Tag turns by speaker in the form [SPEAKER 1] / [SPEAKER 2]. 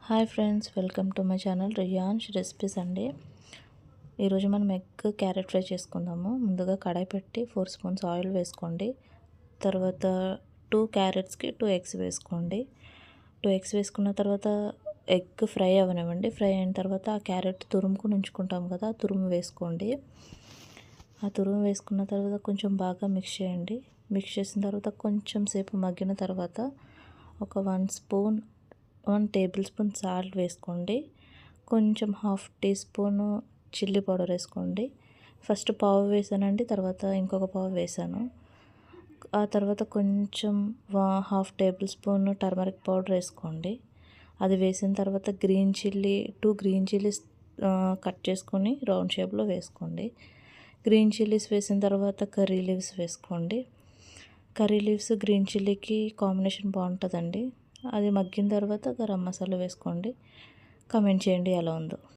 [SPEAKER 1] Hi friends, welcome to my channel Riyan's recipes అండి. ఈరోజు మనం ఎగ్ క్యారెట్ ఫ్రై చేసుకుందాము. ముందుగా కడాయి పెట్టి 4 స్పూన్స్ ఆయిల్ వేసుకోండి. తర్వాత 2 క్యారెట్స్కి 2 ఎగ్స్ వేసుకోండి. 2 ఎగ్స్ వేసుకున్న తర్వాత ఎగ్ ఫ్రై అవనివ్వండి. ఫ్రై అయిన తర్వాత ఆ క్యారెట్ తురుముకుని ఉంచుకుంటాం కదా, ఆ తురుము వేసుకోండి. ఆ తురుము వేసుకున్న తర్వాత కొంచెం బాగా మిక్స్ చేయండి. మిక్స్ చేసిన తర్వాత కొంచెం సేపు మగ్గిన తర్వాత ఒక 1 టేబుల్ స్పూన్ సాల్ట్ వేసుకోండి. కొంచెం 1/2 టీ స్పూను చిల్లీ పౌడర్ వేసుకోండి. ఫస్ట్ పావు వేసానండి, తర్వాత ఇంకొక పావు వేసాను. ఆ తర్వాత కొంచెం 1/2 టేబుల్ స్పూన్ టర్మరిక్ పౌడర్ వేసుకోండి. అది వేసిన తర్వాత 2 గ్రీన్ చిల్లీస్ కట్ చేసుకొని రౌండ్ షేప్లో వేసుకోండి. గ్రీన్ చిల్లీస్ వేసిన తర్వాత కర్రీ లీవ్స్ వేసుకోండి. కర్రీ లీవ్స్ గ్రీన్ చిల్లీకి కాంబినేషన్ బాగుంటుందండి. అది మగ్గిన తర్వాత గరం మసాలా వేసుకోండి. కామెంట్ చేయండి ఎలా ఉందో.